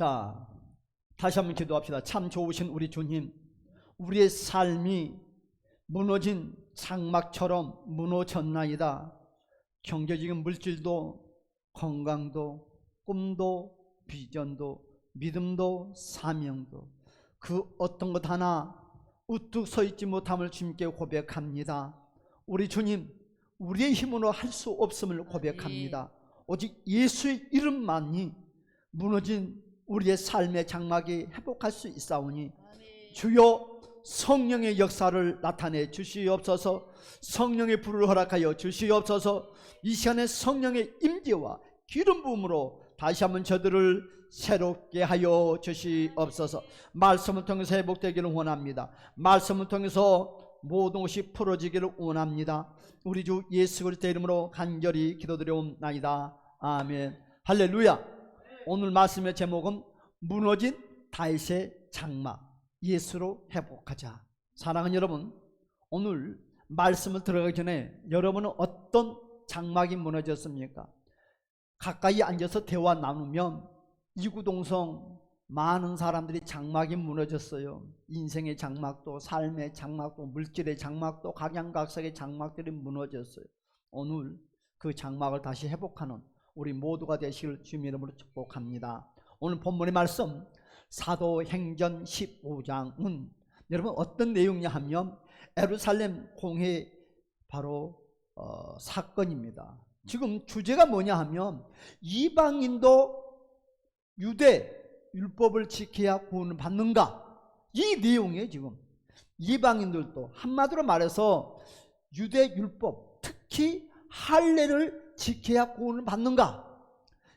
자, 다시 한번 기도합시다. 참 좋으신 우리 주님, 우리의 삶이 무너진 장막처럼 무너졌나이다. 경제적인 물질도, 건강도, 꿈도, 비전도, 믿음도, 사명도, 그 어떤 것 하나 우뚝 서 있지 못함을 주님께 고백합니다. 우리 주님, 우리의 힘으로 할 수 없음을 고백합니다. 오직 예수의 이름만이 무너진 우리의 삶의 장막이 회복할 수 있사오니 주여 성령의 역사를 나타내 주시옵소서. 성령의 불을 허락하여 주시옵소서. 이 시간에 성령의 임재와 기름 부음으로 다시 한번 저들을 새롭게 하여 주시옵소서. 말씀을 통해서 회복되기를 원합니다. 말씀을 통해서 모든 것이 풀어지기를 원합니다. 우리 주 예수 그리스도의 이름으로 간절히 기도드려옵나이다. 아멘. 할렐루야. 오늘 말씀의 제목은 무너진 다윗의 장막, 예수로 회복하자. 사랑하는 여러분, 오늘 말씀을 들어가기 전에 여러분은 어떤 장막이 무너졌습니까? 가까이 앉아서 대화 나누면 이구동성 많은 사람들이 장막이 무너졌어요. 인생의 장막도, 삶의 장막도, 물질의 장막도, 각양각색의 장막들이 무너졌어요. 오늘 그 장막을 다시 회복하는 우리 모두가 되시길 주님의 이름으로 축복합니다. 오늘 본문의 말씀 사도행전 15장은 여러분 어떤 내용이냐 하면 예루살렘 공회 바로 사건입니다. 지금 주제가 뭐냐 하면 이방인도 유대 율법을 지켜야 구원을 받는가, 이 내용이에요. 지금 이방인들도 한마디로 말해서 유대 율법, 특히 할례를 지켜야 구원을 받는가,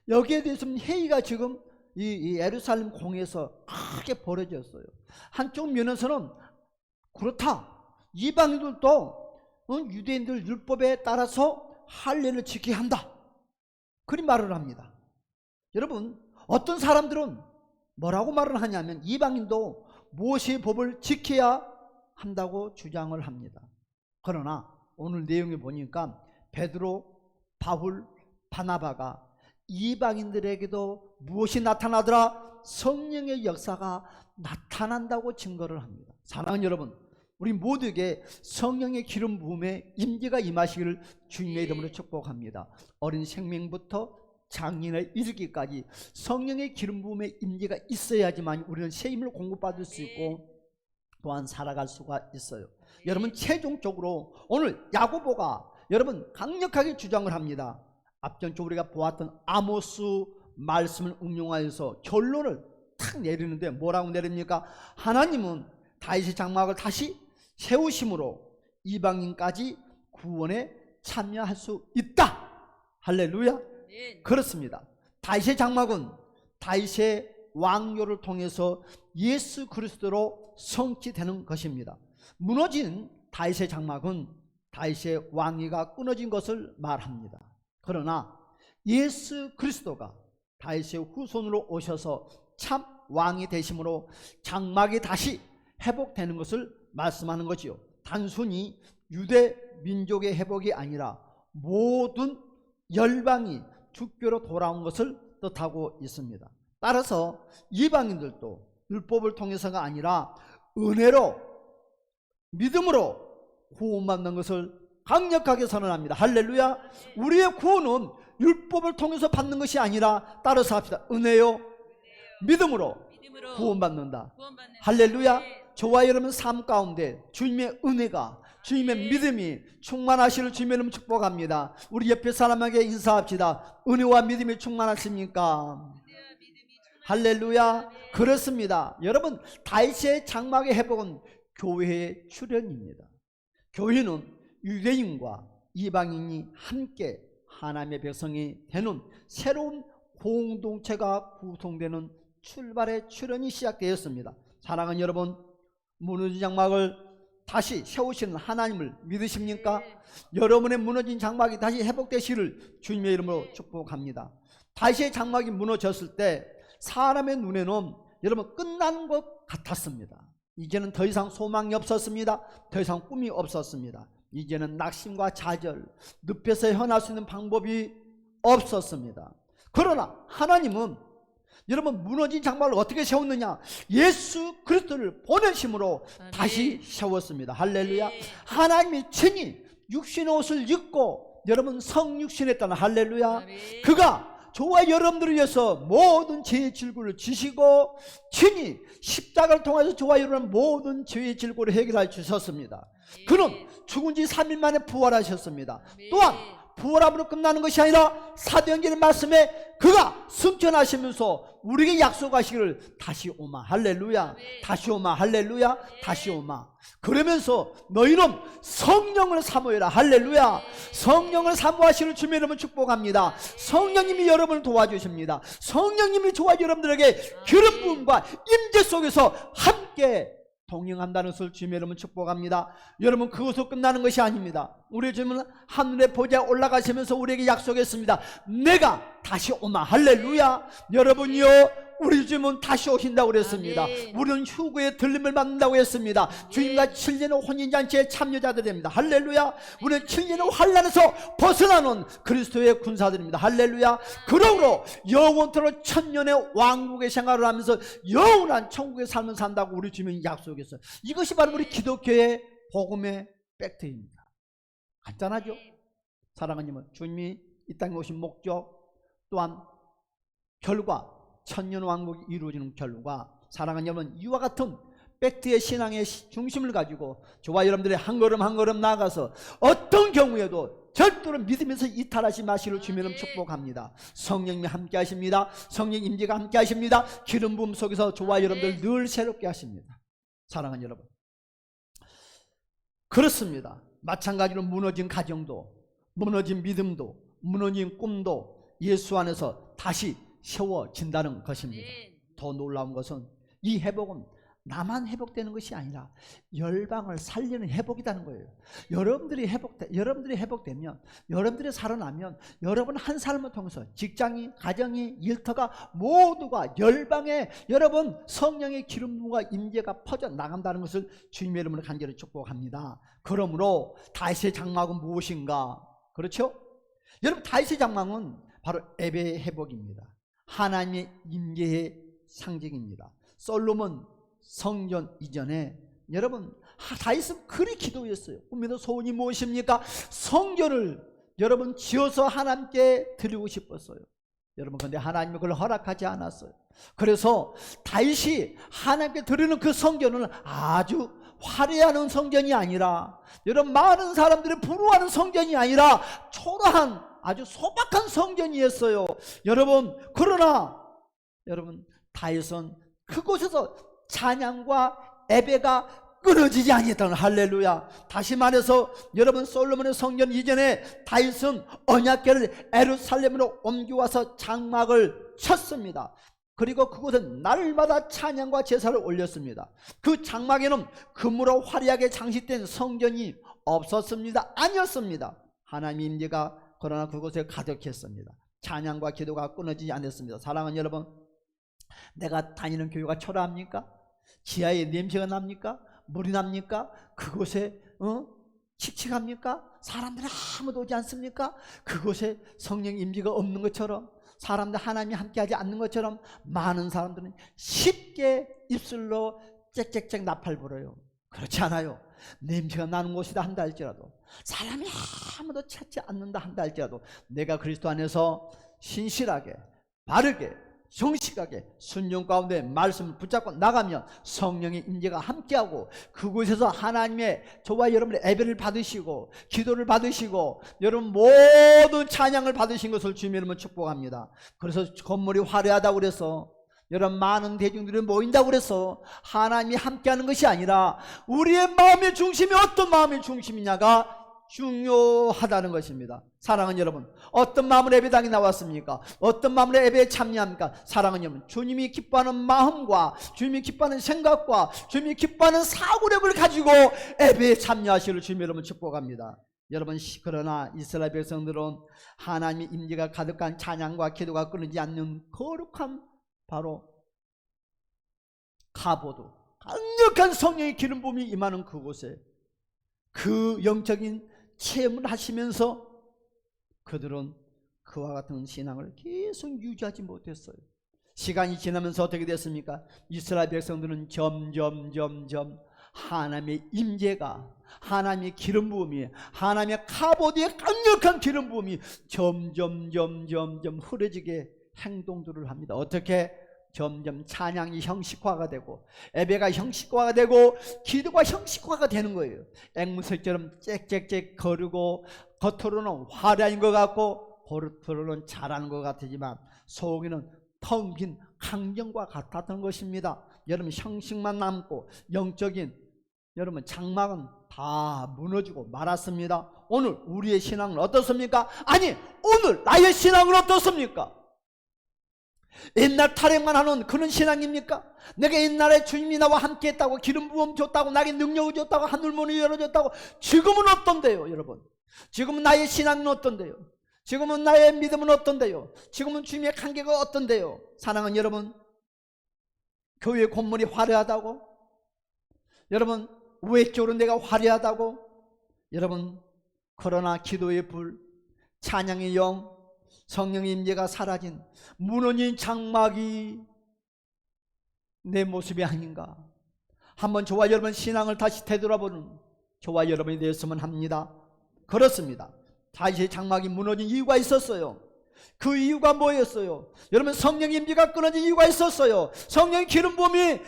여기에 대해서 회의가 지금 이 예루살렘 공회에서 크게 벌어졌어요. 한쪽 면에서는 그렇다, 이방인들도 유대인들 율법에 따라서 할례를 지켜야 한다, 그리 말을 합니다. 여러분, 어떤 사람들은 뭐라고 말을 하냐면 이방인도 모세의 법을 지켜야 한다고 주장을 합니다. 그러나 오늘 내용을 보니까 베드로, 바울, 바나바가 이방인들에게도 무엇이 나타나더라? 성령의 역사가 나타난다고 증거를 합니다. 사랑하는 여러분, 우리 모두에게 성령의 기름 부음에 임재가 임하시기를 주님의 이름으로 축복합니다. 어린 생명부터 장년에 이르기까지 성령의 기름 부음에 임재가 있어야지만 우리는 새 힘을 공급받을 수 있고 또한 살아갈 수가 있어요. 여러분, 최종적으로 오늘 야고보가 여러분 강력하게 주장을 합니다. 앞전쪽 우리가 보았던 아모스 말씀을 응용하여서 결론을 탁 내리는데 뭐라고 내립니까? 하나님은 다윗의 장막을 다시 세우심으로 이방인까지 구원에 참여할 수 있다. 할렐루야. 그렇습니다. 다윗의 장막은 다윗의 왕요를 통해서 예수 그리스도로 성취되는 것입니다. 무너진 다윗의 장막은 다윗의 왕위가 끊어진 것을 말합니다. 그러나 예수 그리스도가 다윗의 후손으로 오셔서 참 왕이 되심으로 장막이 다시 회복되는 것을 말씀하는 거지요. 단순히 유대 민족의 회복이 아니라 모든 열방이 주교로 돌아온 것을 뜻하고 있습니다. 따라서 이방인들도 율법을 통해서가 아니라 은혜로, 믿음으로 구원받는 것을 강력하게 선언합니다. 할렐루야. 우리의 구원은 율법을 통해서 받는 것이 아니라 따라서 합시다. 은혜요, 믿음으로 구원받는다. 할렐루야. 저와 여러분 삶 가운데 주님의 은혜가, 주님의 믿음이 충만하시를 주님의 이름 축복합니다. 우리 옆에 사람에게 인사합시다. 은혜와 믿음이 충만하십니까? 할렐루야. 그렇습니다. 여러분, 다윗의 장막의 회복은 교회의 출현입니다. 교회는 유대인과 이방인이 함께 하나님의 백성이 되는 새로운 공동체가 구성되는 출발의 출현이 시작되었습니다. 사랑하는 여러분, 무너진 장막을 다시 세우시는 하나님을 믿으십니까? 여러분의 무너진 장막이 다시 회복되시를 주님의 이름으로 축복합니다. 다시의 장막이 무너졌을 때 사람의 눈에는 여러분 끝난 것 같았습니다. 이제는 더 이상 소망이 없었습니다. 더 이상 꿈이 없었습니다. 이제는 낙심과 좌절, 늪에서 헤어날 수 있는 방법이 없었습니다. 그러나 하나님은 여러분, 무너진 장막을 어떻게 세웠느냐? 예수 그리스도를 보내심으로 다시 세웠습니다. 할렐루야. 하나님이 친히 육신의 옷을 입고 여러분 성육신했다는, 할렐루야. 그가 저와 여러분들을 위해서 모든 죄의 질고를 지시고 친히 십자가를 통해서 저와 여러분 모든 죄의 질고를 해결해 주셨습니다. 그는 죽은 지 3일 만에 부활하셨습니다. 또한 부활함으로 끝나는 것이 아니라 사도행전의 말씀에 그가 승천하시면서 우리에게 약속하시기를 다시 오마, 할렐루야. 다시 오마, 할렐루야. 다시 오마. 그러면서 너희는 성령을 사모해라, 할렐루야. 성령을 사모하시는 주님의 이름을 축복합니다. 성령님이 여러분을 도와주십니다. 성령님이 저와 여러분들에게 기름 부음과 임재 속에서 함께 동행한다는 것을 주님의 이름을 축복합니다. 여러분, 그것으로 끝나는 것이 아닙니다. 우리 주님은 하늘의 보좌에 올라가시면서 우리에게 약속했습니다. 내가 다시 오마, 할렐루야. 여러분이요, 우리 주님은 다시 오신다고 그랬습니다. 우리는 휴거의 들림을 받는다고 했습니다. 주님과 7년의 혼인잔치에 참여자들 됩니다. 할렐루야. 우리는 7년의 환난에서 벗어나는 그리스도의 군사들입니다. 할렐루야. 그러므로 영원토록 천년의 왕국의 생활을 하면서 영원한 천국의 삶을 산다고 우리 주님은 약속했어요. 이것이 바로 우리 기독교의 복음의 팩트입니다. 간단하죠? 사랑하는 여러분, 주님이 이 땅에 오신 목적, 또한 결과, 천년 왕국이 이루어지는 결과, 사랑하는 여러분, 이와 같은 팩트의 신앙의 중심을 가지고 저와 여러분들이 한 걸음 한 걸음 나아가서 어떤 경우에도 절대로 믿으면서 이탈하지 마시기를 주님은 축복합니다. 성령님이 함께 하십니다. 성령 임재가 함께 하십니다. 기름 부음 속에서 저와 여러분들 늘 새롭게 하십니다. 사랑하는 여러분, 그렇습니다. 마찬가지로 무너진 가정도, 무너진 믿음도, 무너진 꿈도 예수 안에서 다시 세워진다는 것입니다. 더 놀라운 것은 이 회복은 나만 회복되는 것이 아니라 열방을 살리는 회복이라는 거예요. 여러분들이 회복되면, 여러분들이 살아나면 여러분 한 사람을 통해서 직장이, 가정이, 일터가 모두가 열방에 여러분 성령의 기름과 임재가 퍼져 나간다는 것을 주님의 이름으로 간절히 축복합니다. 그러므로 다윗의 장막은 무엇인가? 그렇죠? 여러분, 다윗의 장막은 바로 예배의 회복입니다. 하나님의 임재의 상징입니다. 솔로몬 성전 이전에 여러분 다윗은 그리 기도했어요. 꿈에도 소원이 무엇입니까? 성전을 여러분 지어서 하나님께 드리고 싶었어요. 여러분, 그런데 하나님이 그걸 허락하지 않았어요. 그래서 다윗이 하나님께 드리는 그 성전은 아주 화려한 성전이 아니라, 여러분 많은 사람들이 부러워하는 성전이 아니라 초라한 아주 소박한 성전이었어요. 여러분, 그러나 여러분 다윗은 그곳에서 찬양과 예배가 끊어지지 아니했다는, 할렐루야. 다시 말해서 여러분, 솔로몬의 성전 이전에 다윗은 언약궤를 예루살렘으로 옮겨와서 장막을 쳤습니다. 그리고 그곳은 날마다 찬양과 제사를 올렸습니다. 그 장막에는 금으로 화려하게 장식된 성전이 없었습니다. 아니었습니다. 하나님의 임재가 그러나 그곳에 가득했습니다. 찬양과 기도가 끊어지지 않았습니다. 사랑하는 여러분, 내가 다니는 교회가 초라합니까? 지하에 냄새가 납니까? 물이 납니까? 그곳에 칙칙합니까? 사람들이 아무도 오지 않습니까? 그곳에 성령 임재가 없는 것처럼, 사람들 하나님이 함께하지 않는 것처럼 많은 사람들은 쉽게 입술로 짹짹짹 나팔 불어요. 그렇지 않아요. 냄새가 나는 곳이다 한다 할지라도, 사람이 아무도 찾지 않는다 한다 할지라도, 내가 그리스도 안에서 신실하게, 바르게, 정식하게 순종 가운데 말씀을 붙잡고 나가면 성령의 임재가 함께하고 그곳에서 하나님의 저와 여러분의 예배를 받으시고 기도를 받으시고 여러분 모든 찬양을 받으신 것을 주님의 이름으로 축복합니다. 그래서 건물이 화려하다고 그래서, 여러분 많은 대중들이 모인다고 그래서 하나님이 함께하는 것이 아니라 우리의 마음의 중심이 어떤 마음의 중심이냐가 중요하다는 것입니다. 사랑하는 여러분, 어떤 마음으로 예배당에 나왔습니까? 어떤 마음으로 예배에 참여합니까? 사랑하는 여러분, 주님이 기뻐하는 마음과 주님이 기뻐하는 생각과 주님이 기뻐하는 사고력을 가지고 예배에 참여하시기를 주님의 이름으로 축복합니다. 여러분, 그러나 이스라엘 백성들은 하나님의 임재가 가득한 찬양과 기도가 끊이지 않는 거룩한 바로 가보드, 강력한 성령의 기름 부음이 임하는 그곳에 그 영적인 체험을 하시면서 그들은 그와 같은 신앙을 계속 유지하지 못했어요. 시간이 지나면서 어떻게 됐습니까? 이스라엘 백성들은 점점 하나님의 임재가, 하나님의 기름 부음이, 하나님의 카보드의 강력한 기름 부음이 점점 흐려지게 행동들을 합니다. 어떻게? 점점 찬양이 형식화가 되고, 예배가 형식화가 되고, 기도가 형식화가 되는 거예요. 앵무새처럼 짹짹짹 거르고, 겉으로는 화려한 것 같고 겉으로는 잘하는 것 같지만 속에는 텅 빈 강정과 같았던 것입니다. 여러분, 형식만 남고 영적인 여러분 장막은 다 무너지고 말았습니다. 오늘 우리의 신앙은 어떻습니까? 아니, 오늘 나의 신앙은 어떻습니까? 옛날 타령만 하는 그런 신앙입니까? 내가 옛날에 주님이 나와 함께 했다고, 기름 부음 줬다고, 나에게 능력을 줬다고, 하늘문이 열어줬다고. 지금은 어떤데요, 여러분? 지금은 나의 신앙은 어떤데요? 지금은 나의 믿음은 어떤데요? 지금은 주님의 관계가 어떤데요? 사랑하는 여러분, 교회 건물이 화려하다고? 여러분, 외적으로 내가 화려하다고? 여러분, 그러나 기도의 불, 찬양의 영, 성령의 임재가 사라진 무너진 장막이 내 모습이 아닌가? 한번 저와 여러분 신앙을 다시 되돌아보는 저와 여러분이 되었으면 합니다. 그렇습니다. 다윗의 장막이 무너진 이유가 있었어요. 그 이유가 뭐였어요? 여러분, 성령의 임재가 끊어진 이유가 있었어요. 성령의 기름 부음이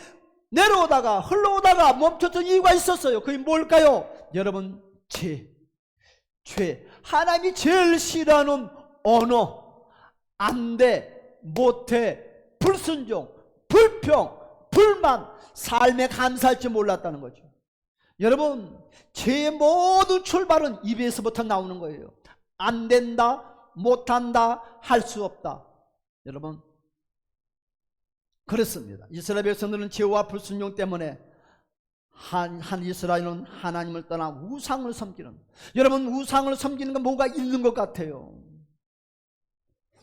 내려오다가 흘러오다가 멈췄던 이유가 있었어요. 그게 뭘까요? 여러분, 죄. 하나님이 제일 싫어하는 언어, 안돼, 못해, 불순종, 불평, 불만, 삶에 감사할 줄 몰랐다는 거죠. 여러분, 죄의 모든 출발은 입에서부터 나오는 거예요. 안 된다, 못한다, 할 수 없다. 여러분, 그렇습니다. 이스라엘 백성들은 죄와 불순종 때문에 한 이스라엘은 하나님을 떠나 우상을 섬기는, 여러분, 우상을 섬기는 건 뭔가 있는 것 같아요.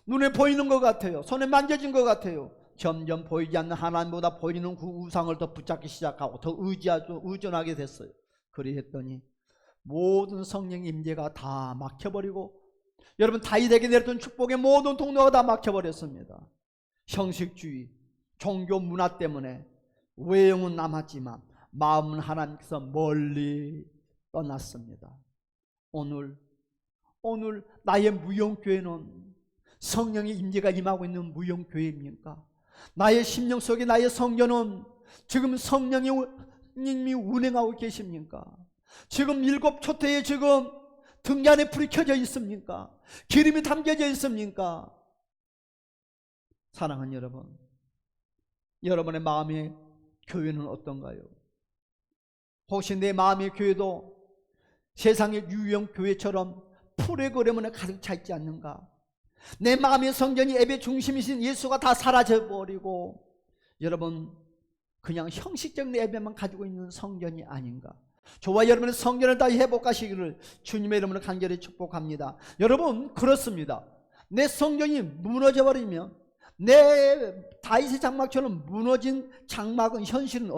눈에 보이는 것 같아요. 손에 만져진 것 같아요. 점점 보이지 않는 하나님보다 보이는 그 우상을 더 붙잡기 시작하고 더 의존하게 됐어요. 그리했더니 모든 성령의 임재가 다 막혀버리고, 여러분, 다윗에게 내렸던 축복의 모든 통로가 다 막혀버렸습니다. 형식주의, 종교 문화 때문에 외형은 남았지만 마음은 하나님께서 멀리 떠났습니다. 오늘 나의 무용교회는 성령의 임재가 임하고 있는 무용교회입니까? 나의 심령 속에 나의 성전은 지금 성령님이 운행하고 계십니까? 지금 일곱 초대에 지금 등잔에 불이 켜져 있습니까? 기름이 담겨져 있습니까? 사랑하는 여러분, 여러분의 마음의 교회는 어떤가요? 혹시 내 마음의 교회도 세상의 유형 교회처럼 풀의 그레문에 가득 차 있지 않는가? 내 마음의 성전이 예배 중심이신 예수가 다 사라져버리고 여러분, 그냥 형식적 예배만 가지고 있는 성전이 아닌가? 저와 여러분의 성전을 다 회복하시기를 주님의 이름으로 간절히 축복합니다. 여러분, 그렇습니다. 내 성전이 무너져버리면, 내 다윗의 장막처럼 무너진 장막은 현실은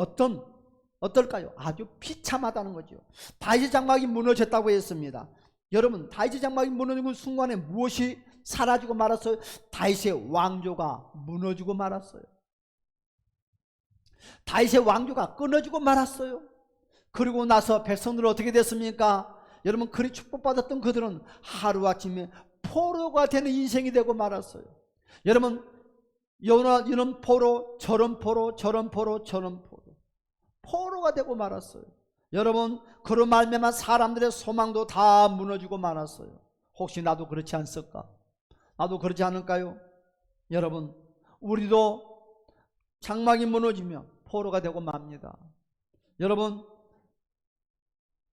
어떨까요? 아주 비참하다는 거죠. 다윗의 장막이 무너졌다고 했습니다. 여러분, 다윗의 장막이 무너지는 순간에 무엇이 사라지고 말았어요? 다윗의 왕조가 무너지고 말았어요. 다윗의 왕조가 끊어지고 말았어요. 그리고 나서 백성들은 어떻게 됐습니까? 여러분, 그리 축복받았던 그들은 하루아침에 포로가 되는 인생이 되고 말았어요. 여러분, 이런 포로, 저런 포로, 저런 포로, 저런 포로가 되고 말았어요. 여러분, 그로 말미암아 사람들의 소망도 다 무너지고 말았어요. 혹시 나도 그렇지 않을까? 나도 그렇지 않을까요? 여러분, 우리도 장막이 무너지면 포로가 되고 맙니다. 여러분,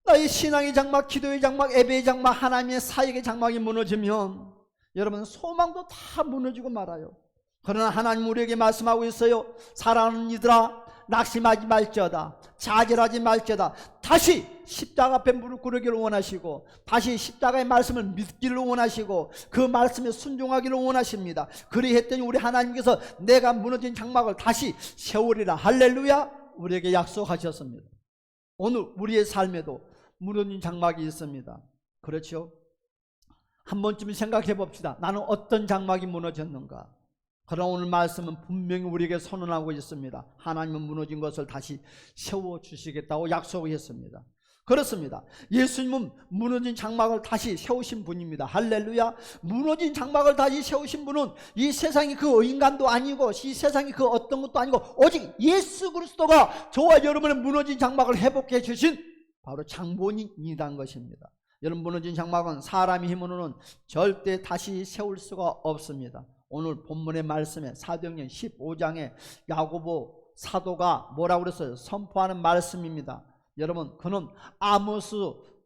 나의 신앙의 장막, 기도의 장막, 예배의 장막, 하나님의 사역의 장막이 무너지면 여러분, 소망도 다 무너지고 말아요. 그러나 하나님 우리에게 말씀하고 있어요. 사랑하는 이들아, 낙심하지 말지어다, 좌절하지 말지어다. 다시 십자가 앞에 무릎 꿇기를 원하시고, 다시 십자가의 말씀을 믿기를 원하시고, 그 말씀에 순종하기를 원하십니다. 그리했더니 우리 하나님께서 내가 무너진 장막을 다시 세우리라. 할렐루야. 우리에게 약속하셨습니다. 오늘 우리의 삶에도 무너진 장막이 있습니다. 그렇죠? 한 번쯤 생각해 봅시다. 나는 어떤 장막이 무너졌는가? 그러나 오늘 말씀은 분명히 우리에게 선언하고 있습니다. 하나님은 무너진 것을 다시 세워주시겠다고 약속했습니다. 그렇습니다. 예수님은 무너진 장막을 다시 세우신 분입니다. 할렐루야. 무너진 장막을 다시 세우신 분은 이 세상이 그 인간도 아니고 이 세상이 그 어떤 것도 아니고 오직 예수 그리스도가 저와 여러분의 무너진 장막을 회복해 주신 바로 장본인이란 것입니다. 여러분, 무너진 장막은 사람의 힘으로는 절대 다시 세울 수가 없습니다. 오늘 본문의 말씀에 사도행전 15장에 야고보 사도가 뭐라고 그랬어요? 선포하는 말씀입니다. 여러분, 그는 아모스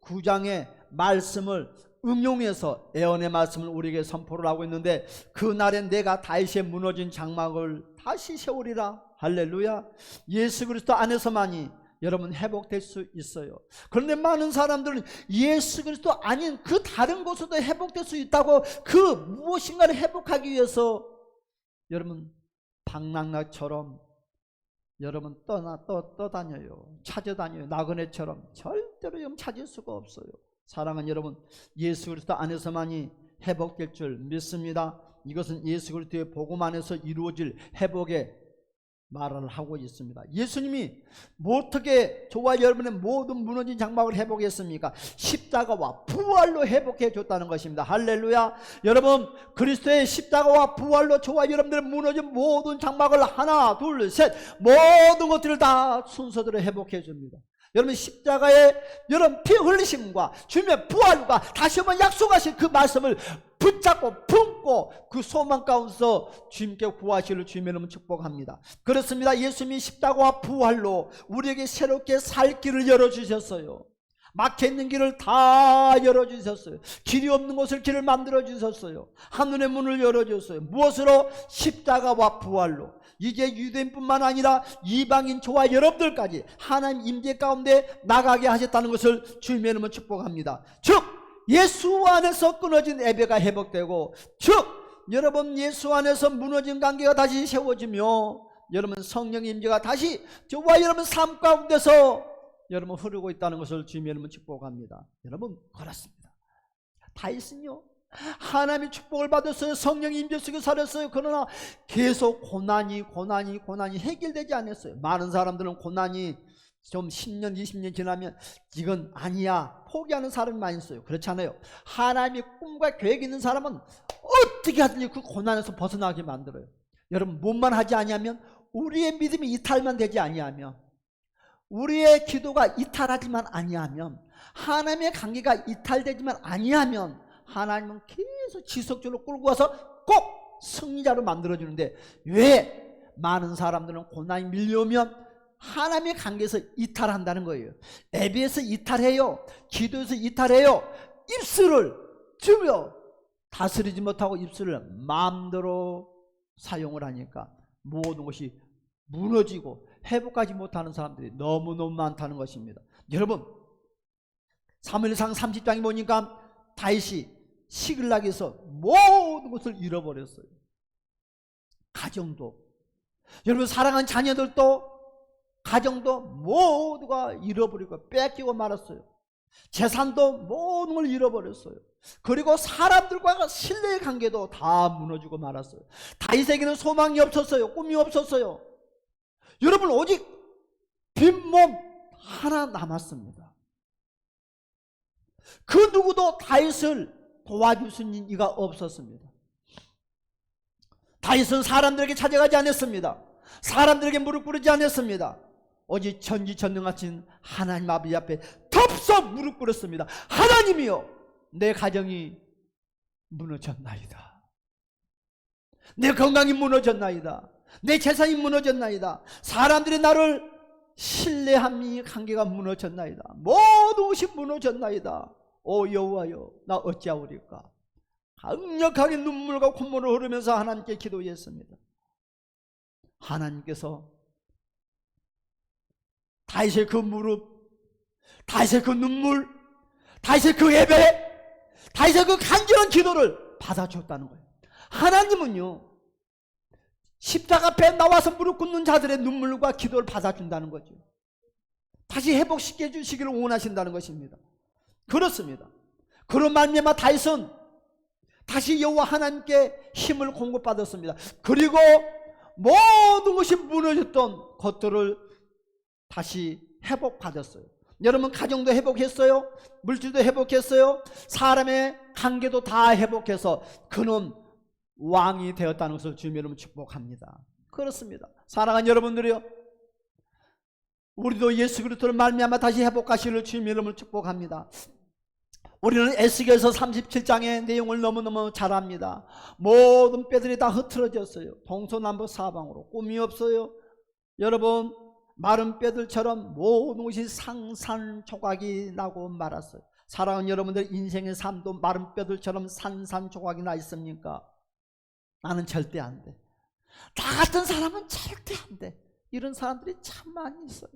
9장의 말씀을 응용해서 예언의 말씀을 우리에게 선포를 하고 있는데, 그날엔 내가 다윗의 무너진 장막을 다시 세우리라. 할렐루야. 예수 그리스도 안에서만이 여러분 회복될 수 있어요. 그런데 많은 사람들은 예수 그리스도 아닌 그 다른 곳에도 회복될 수 있다고 그 무엇인가를 회복하기 위해서 여러분 방랑락처럼 여러분 떠다녀요. 찾아다녀요. 나그네처럼. 절대로 영 찾을 수가 없어요. 사랑하는 여러분, 예수 그리스도 안에서만이 회복될 줄 믿습니다. 이것은 예수 그리스도의 복음 안에서 이루어질 회복의 말을 하고 있습니다. 예수님이 어떻게 저와 여러분의 모든 무너진 장막을 회복했습니까? 십자가와 부활로 회복해 줬다는 것입니다. 할렐루야. 여러분, 그리스도의 십자가와 부활로 저와 여러분들의 무너진 모든 장막을 하나 둘 셋 모든 것들을 다 순서대로 회복해 줍니다. 여러분, 십자가의 여러분 피 흘리심과 주님의 부활과 다시 한번 약속하신 그 말씀을 붙잡고 품고 그 소망 가운데서 주님께 구하시를 주님의 이름으로 축복합니다. 그렇습니다. 예수님이 십자가와 부활로 우리에게 새롭게 살 길을 열어주셨어요. 막혀있는 길을 다 열어주셨어요. 길이 없는 곳을 길을 만들어주셨어요. 하늘의 문을 열어주셨어요. 무엇으로? 십자가와 부활로. 이제 유대인뿐만 아니라 이방인 저와 여러분들까지 하나님 임재 가운데 나가게 하셨다는 것을 주님의 이름으로 축복합니다. 즉 예수 안에서 끊어진 예배가 회복되고, 즉 여러분 예수 안에서 무너진 관계가 다시 세워지며 여러분 성령의 임재가 다시 저와 여러분 삶 가운데서 여러분 흐르고 있다는 것을 주님의 이름으로 축복합니다. 여러분, 그렇습니다. 다윗은요 하나님의 축복을 받았어요. 성령의 임재 속에 살았어요. 그러나 계속 고난이 해결되지 않았어요. 많은 사람들은 고난이 좀 10년 20년 지나면 이건 아니야 포기하는 사람이 많이 있어요. 그렇지 않아요. 하나님의 꿈과 계획이 있는 사람은 어떻게 하든지 그 고난에서 벗어나게 만들어요. 여러분, 뭐만 하지 아니하면, 우리의 믿음이 이탈만 되지 아니하면, 우리의 기도가 이탈하지만 아니하면, 하나님의 관계가 이탈되지만 아니하면 하나님은 계속 지속적으로 끌고 와서 꼭 승리자로 만들어주는데, 왜 많은 사람들은 고난이 밀려오면 하나님의 관계에서 이탈한다는 거예요. 예배에서 이탈해요. 기도에서 이탈해요. 입술을 주며 다스리지 못하고 입술을 마음대로 사용을 하니까 모든 것이 무너지고 회복하지 못하는 사람들이 너무너무 많다는 것입니다. 여러분, 사무엘상 30장에 보니까 다윗이 시글락에서 모든 것을 잃어버렸어요. 가정도, 여러분 사랑하는 자녀들도, 가정도 모두가 잃어버리고 뺏기고 말았어요. 재산도 모든 걸 잃어버렸어요. 그리고 사람들과 신뢰의 관계도 다 무너지고 말았어요. 다윗에게는 소망이 없었어요. 꿈이 없었어요. 여러분, 오직 빈몸 하나 남았습니다. 그 누구도 다윗을 도와줄 수 있는 이가 없었습니다. 다윗은 사람들에게 찾아가지 않았습니다. 사람들에게 무릎 꿇지 않았습니다. 오직 전지전능하신 하나님 아버지 앞에 덥석 무릎 꿇었습니다. 하나님이여, 내 가정이 무너졌나이다. 내 건강이 무너졌나이다. 내 재산이 무너졌나이다. 사람들이 나를 신뢰함이 관계가 무너졌나이다. 모든 것이 무너졌나이다. 오 여호와여, 나 어찌하오리까. 강력하게 눈물과 콧물을 흐르면서 하나님께 기도했습니다. 하나님께서 다윗의 그 무릎, 다윗의 그 눈물, 다윗의 그 예배, 다윗의 그 간절한 기도를 받아주었다는 거예요. 하나님은요 십자가 앞에 나와서 무릎 꿇는 자들의 눈물과 기도를 받아준다는 거죠. 다시 회복시켜 주시기를 원하신다는 것입니다. 그렇습니다. 그런 말미암아 다윗은 다시 여호와 하나님께 힘을 공급받았습니다. 그리고 모든 것이 무너졌던 것들을 다시 회복받았어요. 여러분, 가정도 회복했어요. 물질도 회복했어요. 사람의 관계도 다 회복해서 그는 왕이 되었다는 것을 주님 여러분 축복합니다. 그렇습니다. 사랑하는 여러분들이요, 우리도 예수 그리스도를 말미암아 다시 회복하시기를 주님 여러분을 축복합니다. 우리는 에스겔서 37장의 내용을 너무너무 잘 압니다. 모든 뼈들이 다 흐트러졌어요. 동서남북 사방으로. 꿈이 없어요. 여러분, 마른 뼈들처럼 모든 것이 산산조각이 나고 말았어요. 사랑하는 여러분들, 인생의 삶도 마른 뼈들처럼 산산조각이 나 있습니까? 나는 절대 안 돼. 나 같은 사람은 절대 안 돼. 이런 사람들이 참 많이 있어요.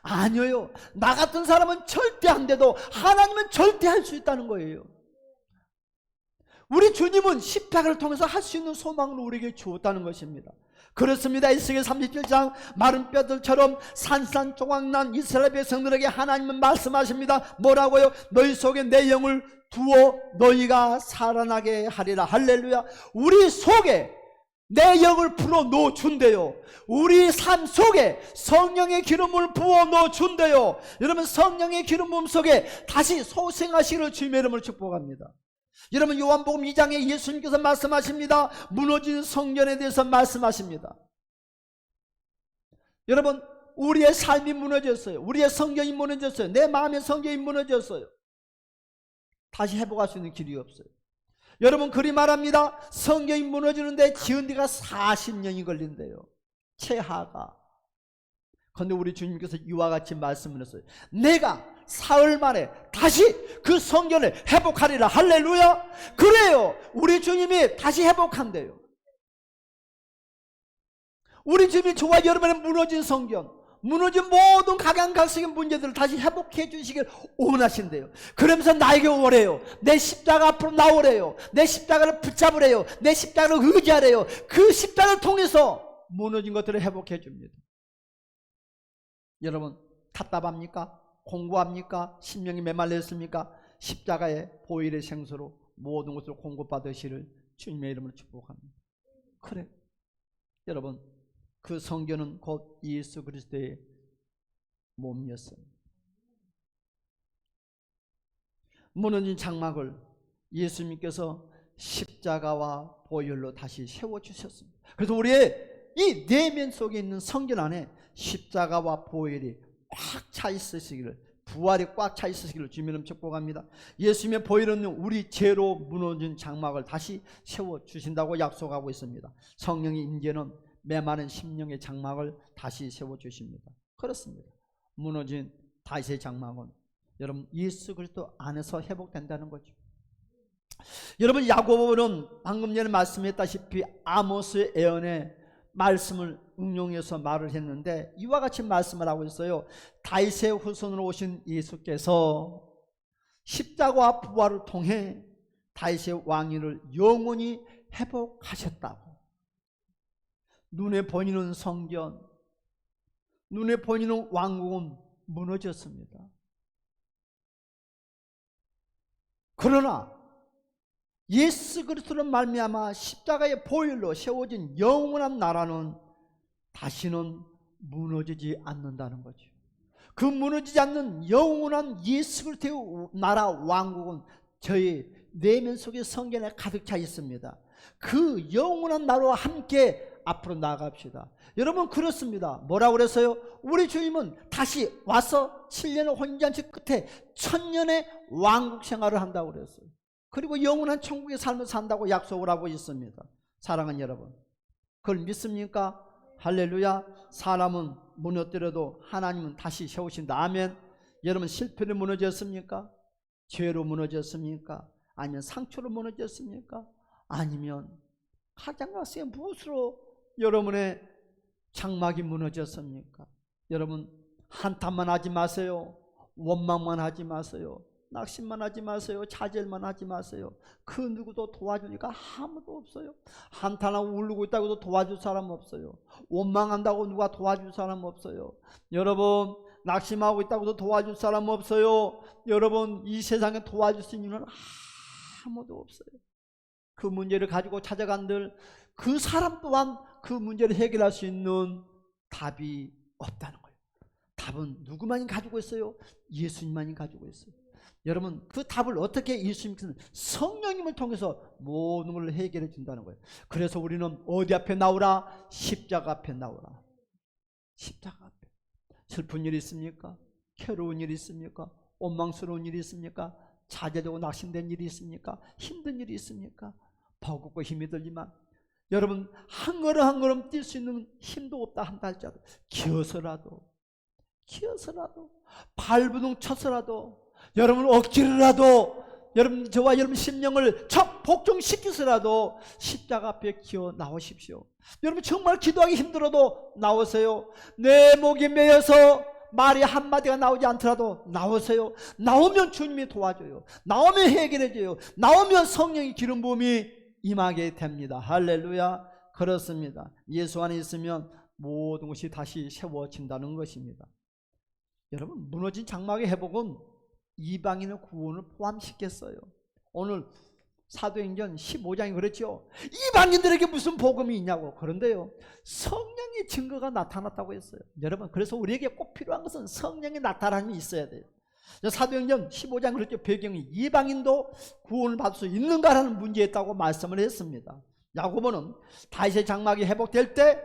아니요, 나 같은 사람은 절대 안 돼도 하나님은 절대 할 수 있다는 거예요. 우리 주님은 십자가를 통해서 할 수 있는 소망을 우리에게 주었다는 것입니다. 그렇습니다. 에스겔 37장 마른 뼈들처럼 산산조각난 이스라엘 백성들에게 하나님은 말씀하십니다. 뭐라고요? 너희 속에 내 영을 두어 너희가 살아나게 하리라. 할렐루야. 우리 속에 내 영을 불어 넣어 준대요. 우리 삶 속에 성령의 기름을 부어 넣어 준대요. 여러분, 성령의 기름 부음 속에 다시 소생하시기를 주님의 이름으로 축복합니다. 여러분, 요한복음 2장에 예수님께서 말씀하십니다. 무너진 성전에 대해서 말씀하십니다. 여러분, 우리의 삶이 무너졌어요. 우리의 성경이 무너졌어요. 내 마음의 성경이 무너졌어요. 다시 회복할 수 있는 길이 없어요. 여러분, 그리 말합니다. 성경이 무너지는데 지은 데가 40년이 걸린대요. 채하가. 그런데 우리 주님께서 이와 같이 말씀을 했어요. 내가 사흘 만에 다시 그 성전을 회복하리라. 할렐루야. 그래요, 우리 주님이 다시 회복한대요. 우리 주님이 저와 여러분의 무너진 성전, 무너진 모든 각양각색의 문제들을 다시 회복해 주시길 원하신대요. 그러면서 나에게 오래요. 내 십자가 앞으로 나오래요. 내 십자가를 붙잡으래요. 내 십자가를 의지하래요. 그 십자가를 통해서 무너진 것들을 회복해 줍니다. 여러분, 답답합니까? 공부합니까? 심령이 메말려 있습니까? 십자가의 보혈의 생수로 모든 것을 공급받으시를 주님의 이름으로 축복합니다. 그래, 여러분, 그 성전은 곧 예수 그리스도의 몸이었습니다. 무너진 장막을 예수님께서 십자가와 보혈로 다시 세워주셨습니다. 그래서 우리의 이 내면 속에 있는 성전 안에 십자가와 보혈이 꽉 차 있으시기를, 부활이 꽉 차 있으시기를 주님은 축복합니다. 예수님의 보혈은 우리 죄로 무너진 장막을 다시 세워주신다고 약속하고 있습니다. 성령의 임재는 메마른 심령의 장막을 다시 세워주십니다. 그렇습니다. 무너진 다윗의 장막은 여러분 예수 그리스도 안에서 회복된다는 거죠. 여러분, 야고보는 방금 전에 말씀했다시피 아모스 예언의 말씀을 응용해서 말을 했는데 이와 같이 말씀을 하고 있어요. 다윗의 후손으로 오신 예수께서 십자가와 부활을 통해 다윗의 왕위를 영원히 회복하셨다고. 눈에 보이는 성전, 눈에 보이는 왕국은 무너졌습니다. 그러나 예수 그리스도로 말미암아 십자가의 보혈로 세워진 영원한 나라는 다시는 무너지지 않는다는 거죠. 그 무너지지 않는 영원한 예수 그리스도의 나라 왕국은 저희 내면 속에 성전에 가득 차 있습니다. 그 영원한 나라와 함께 앞으로 나아갑시다. 여러분, 그렇습니다. 뭐라고 그랬어요? 우리 주님은 다시 와서 7년의 혼인잔치 끝에 1000년의 왕국 생활을 한다고 그랬어요. 그리고 영원한 천국의 삶을 산다고 약속을 하고 있습니다. 사랑하는 여러분, 그걸 믿습니까? 할렐루야. 사람은 무너뜨려도 하나님은 다시 세우신다. 아멘. 여러분, 실패로 무너졌습니까? 죄로 무너졌습니까? 아니면 상처로 무너졌습니까? 아니면 가장각색의 무엇으로 여러분의 장막이 무너졌습니까? 여러분, 한탄만 하지 마세요. 원망만 하지 마세요. 낙심만 하지 마세요. 좌절만 하지 마세요. 그 누구도 도와주니까 아무도 없어요. 한탄하고 울고 있다고 해도 도와줄 사람 없어요. 원망한다고 누가 도와줄 사람 없어요. 여러분, 낙심하고 있다고 해도 도와줄 사람 없어요. 여러분, 이 세상에 도와줄 수 있는 아무도 없어요. 그 문제를 가지고 찾아간들 그 사람 또한 그 문제를 해결할 수 있는 답이 없다는 거예요. 답은 누구만이 가지고 있어요? 예수님만이 가지고 있어요. 여러분, 그 답을 어떻게 예수님께서는 성령님을 통해서 모든 걸 해결해 준다는 거예요. 그래서 우리는 어디 앞에 나오라? 십자가 앞에 나오라. 십자가 앞에. 슬픈 일이 있습니까? 괴로운 일이 있습니까? 원망스러운 일이 있습니까? 자제되고 낙심된 일이 있습니까? 힘든 일이 있습니까? 버겁고 힘이 들지만 여러분, 한 걸음 한 걸음 뛸 수 있는 힘도 없다 한다 할지라도 기어서라도 발부둥 쳐서라도 여러분 억지로라도 여러분 저와 여러분 심령을 복종시켜서라도 십자가 앞에 기어 나오십시오. 여러분 정말 기도하기 힘들어도 나오세요. 내 목이 메어서 말이 한마디가 나오지 않더라도 나오세요. 나오면 주님이 도와줘요. 나오면 해결해줘요. 나오면 성령의 기름 부음이 임하게 됩니다. 할렐루야. 그렇습니다. 예수 안에 있으면 모든 것이 다시 세워진다는 것입니다. 여러분, 무너진 장막의 회복은 이방인의 구원을 포함시켰어요. 오늘 사도행전 15장이 그랬죠. 이방인들에게 무슨 복음이 있냐고. 그런데요, 성령의 증거가 나타났다고 했어요. 여러분, 그래서 우리에게 꼭 필요한 것은 성령의 나타남이 있어야 돼요. 사도행전 15장 그랬죠. 배경이 이방인도 구원을 받을 수 있는가라는 문제에 있다고 말씀을 했습니다. 야고보는 다윗의 장막이 회복될 때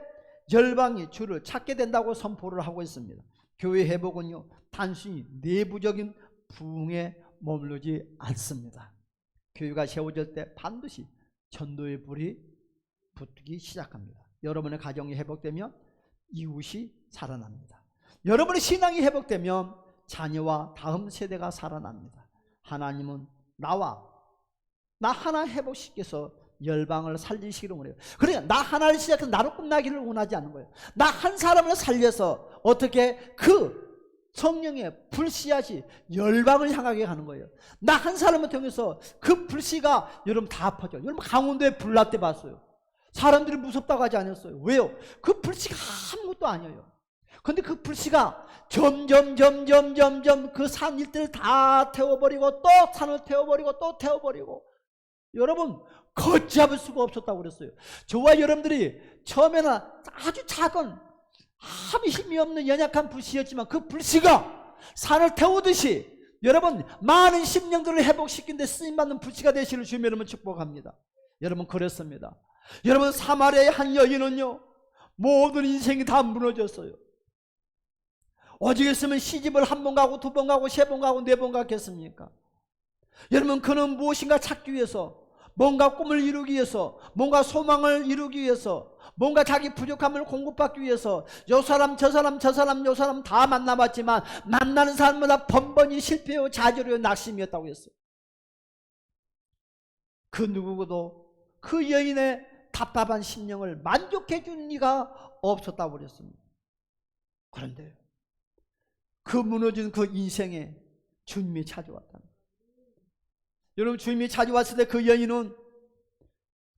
열방이 주를 찾게 된다고 선포를 하고 있습니다. 교회 회복은요, 단순히 내부적인 부흥에 머무르지 않습니다. 교회가 세워질 때 반드시 전도의 불이 붙기 시작합니다. 여러분의 가정이 회복되면 이웃이 살아납니다. 여러분의 신앙이 회복되면 자녀와 다음 세대가 살아납니다. 하나님은 나 하나 회복시켜서 열방을 살리시기를 원해요. 그러니까 나 하나를 시작해서 나로 끝나기를 원하지 않는 거예요. 나 한 사람을 살려서 어떻게 그 성령의 불씨앗이 열방을 향하게 가는 거예요. 나 한 사람을 통해서 그 불씨가 여러분 다 퍼져요. 여러분 강원도에 불날 때 봤어요. 사람들이 무섭다고 하지 않았어요. 왜요? 그 불씨가 아무것도 아니에요. 근데 그 불씨가 점점 그 산 일대를 다 태워버리고 또 산을 태워버리고 또 태워버리고 여러분 걷잡을 수가 없었다고 그랬어요. 저와 여러분들이 처음에는 아주 작은 아무 힘이 없는 연약한 불씨였지만 그 불씨가 산을 태우듯이 여러분 많은 심령들을 회복시키는 데 쓰임받는 불씨가 되시기를 주님 여러분 축복합니다. 여러분 그랬습니다. 여러분 사마리아의 한 여인은요 모든 인생이 다 무너졌어요. 오직 있으면 시집을 한 번 가고 두 번 가고 세 번 가고 네 번 갔겠습니까? 여러분 그는 무엇인가 찾기 위해서 뭔가 꿈을 이루기 위해서 뭔가 소망을 이루기 위해서 뭔가 자기 부족함을 공급받기 위해서 요 사람 저 사람 저 사람 요 사람 다 만나봤지만 만나는 사람마다 번번이 실패요 좌절요 낙심이었다고 했어요. 그 누구도 그 여인의 답답한 심령을 만족해 준 이가 없었다고 그랬습니다. 그런데 그 무너진 그 인생에 주님이 찾아왔다는 거예요. 여러분 주님이 찾아왔을 때 그 여인은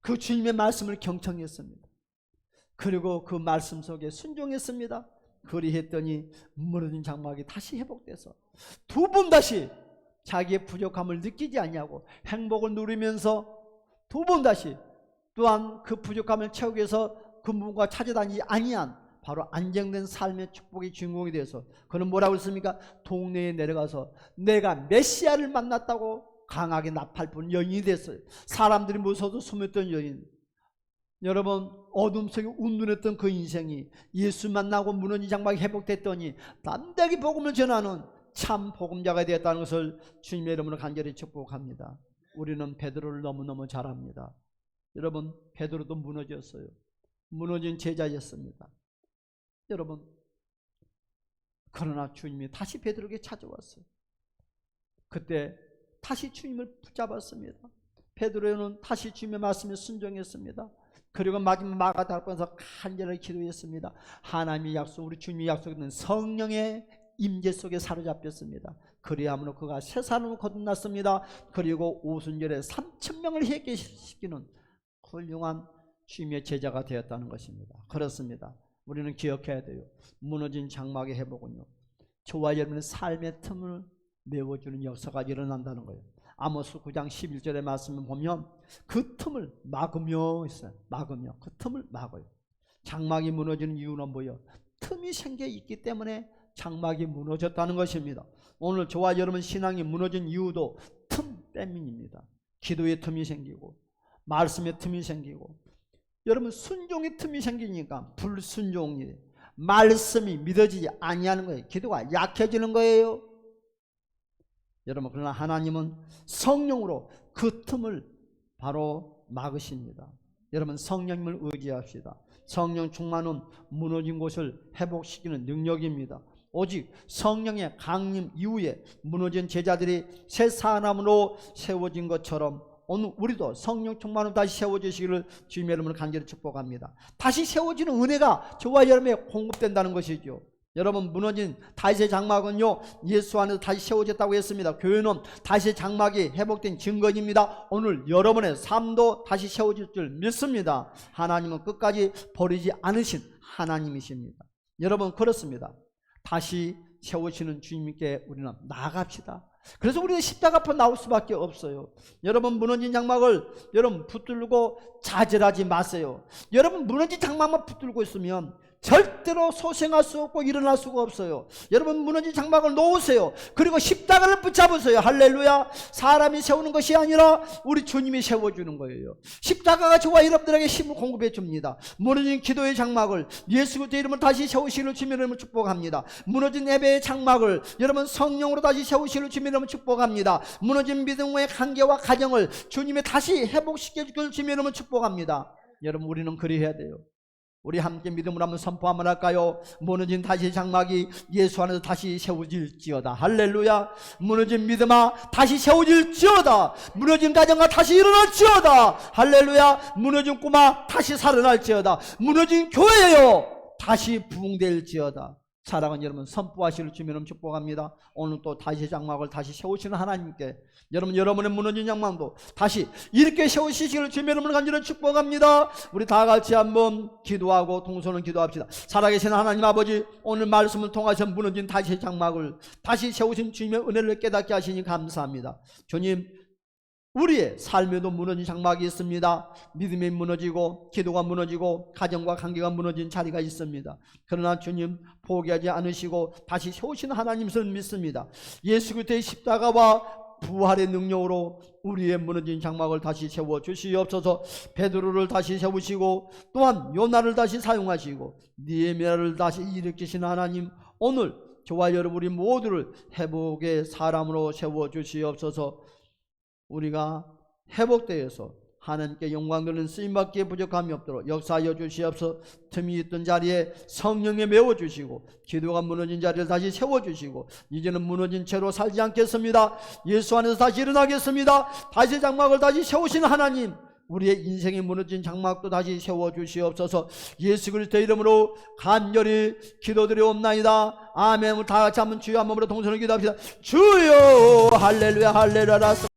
그 주님의 말씀을 경청했습니다. 그리고 그 말씀 속에 순종했습니다. 그리했더니 무너진 장막이 다시 회복돼서 두 번 다시 자기의 부족함을 느끼지 않냐고 행복을 누리면서 두 번 다시 또한 그 부족함을 채우기 위해서 그 무엇과 찾아다니지 아니한 바로 안정된 삶의 축복의 주인공이 되어서 그는 뭐라고 했습니까? 동네에 내려가서 내가 메시아를 만났다고 강하게 나팔 부는 여인이 됐어요. 사람들이 무서워서 숨었던 여인. 여러분 어둠 속에 운둔했던 그 인생이 예수 만나고 무너진 장막이 회복됐더니 담대하게 복음을 전하는 참 복음자가 되었다는 것을 주님의 이름으로 간절히 축복합니다. 우리는 베드로를 너무너무 잘 압니다. 여러분 베드로도 무너졌어요. 무너진 제자였습니다. 여러분 그러나 주님이 다시 베드로에게 찾아왔어요. 그때 다시 주님을 붙잡았습니다. 베드로는 다시 주님의 말씀에 순종했습니다. 그리고 마지막 마가다락방에서 간절하게 기도했습니다. 하나님의 약속, 우리 주님의 약속은 성령의 임재 속에 사로잡혔습니다. 그리함으로 그가 새 사람으로 거듭났습니다. 그리고 오순절에 3,000명을 회개시키는 훌륭한 주님의 제자가 되었다는 것입니다. 그렇습니다. 우리는 기억해야 돼요. 무너진 장막의 회복은요 저와 여러분의 삶의 틈을 메워주는 역사가 일어난다는 거예요. 아모스 9장 11절의 말씀을 보면 그 틈을 막으며 있어요. 막으며 그 틈을 막아요. 장막이 무너지는 이유는 뭐예요? 틈이 생겨 있기 때문에 장막이 무너졌다는 것입니다. 오늘 저와 여러분 신앙이 무너진 이유도 틈 때문입니다. 기도의 틈이 생기고 말씀의 틈이 생기고 여러분 순종의 틈이 생기니까 불순종이 말씀이 믿어지지 아니하는 거예요. 기도가 약해지는 거예요. 여러분 그러나 하나님은 성령으로 그 틈을 바로 막으십니다. 여러분 성령님을 의지합시다. 성령 충만은 무너진 곳을 회복시키는 능력입니다. 오직 성령의 강림 이후에 무너진 제자들이 새 사람으로 세워진 것처럼 오늘 우리도 성령 충만으로 다시 세워지시기를 주님의 이름으로 간절히 축복합니다. 다시 세워지는 은혜가 저와 여러분에게 공급된다는 것이죠. 여러분 무너진 다윗의 장막은요 예수 안에서 다시 세워졌다고 했습니다. 교회는 다윗의 장막이 회복된 증거입니다. 오늘 여러분의 삶도 다시 세워질 줄 믿습니다. 하나님은 끝까지 버리지 않으신 하나님이십니다. 여러분 그렇습니다. 다시 세우시는 주님께 우리는 나아갑시다. 그래서 우리는 십자가 앞에 나올 수밖에 없어요. 여러분 무너진 장막을 여러분 붙들고 좌절하지 마세요. 여러분 무너진 장막만 붙들고 있으면 절대로 소생할 수 없고 일어날 수가 없어요. 여러분 무너진 장막을 놓으세요. 그리고 십자가를 붙잡으세요. 할렐루야. 사람이 세우는 것이 아니라 우리 주님이 세워주는 거예요. 십자가가 저와 여러분들에게 힘을 공급해 줍니다. 무너진 기도의 장막을 예수 그리스도의 이름으로 다시 세우시는 주님의 이름으로 축복합니다. 무너진 예배의 장막을 여러분 성령으로 다시 세우시는 주님의 이름으로 축복합니다. 무너진 믿음의 관계와 가정을 주님이 다시 회복시켜 줄 주님의 이름으로 축복합니다. 여러분 우리는 그리해야 돼요. 우리 함께 믿음으로 한번 선포 한번 할까요? 무너진 다시 장막이 예수 안에서 다시 세워질지어다. 할렐루야. 무너진 믿음아 다시 세워질지어다. 무너진 가정아 다시 일어날지어다. 할렐루야. 무너진 꿈아 다시 살아날지어다. 무너진 교회요 다시 부흥될지어다. 사랑하는 여러분 선포하시는 주님을 축복합니다. 오늘 또 다시 장막을 다시 세우시는 하나님께 여러분의 무너진 장막도 다시 이렇게 세우시기를 주님의 이름으로 간절히 축복합니다. 우리 다 같이 한번 기도하고 동서는 기도합시다. 살아계신 하나님 아버지 오늘 말씀을 통해서 무너진 다시 장막을 다시 세우신 주님의 은혜를 깨닫게 하시니 감사합니다. 주님 우리의 삶에도 무너진 장막이 있습니다. 믿음이 무너지고 기도가 무너지고 가정과 관계가 무너진 자리가 있습니다. 그러나 주님 포기하지 않으시고 다시 세우시는 하나님을 믿습니다. 예수 그리스도의 십자가와 부활의 능력으로 우리의 무너진 장막을 다시 세워 주시옵소서. 베드로를 다시 세우시고 또한 요나를 다시 사용하시고 느헤미야를 다시 일으키시는 하나님 오늘 저와 여러분 우리 모두를 회복의 사람으로 세워 주시옵소서. 우리가 회복되어서 하나님께 영광 돌리는 쓰임받기에 부족함이 없도록 역사하여 주시옵소서. 틈이 있던 자리에 성령에 메워주시고 기도가 무너진 자리를 다시 세워주시고 이제는 무너진 채로 살지 않겠습니다. 예수 안에서 다시 일어나겠습니다. 다시 장막을 다시 세우시는 하나님 우리의 인생이 무너진 장막도 다시 세워주시옵소서. 예수 그리스도의 이름으로 간절히 기도드리옵나이다. 아멘. 다 같이 한번 주여 한 번으로 동선을 기도합시다. 주여 할렐루야 할렐루야.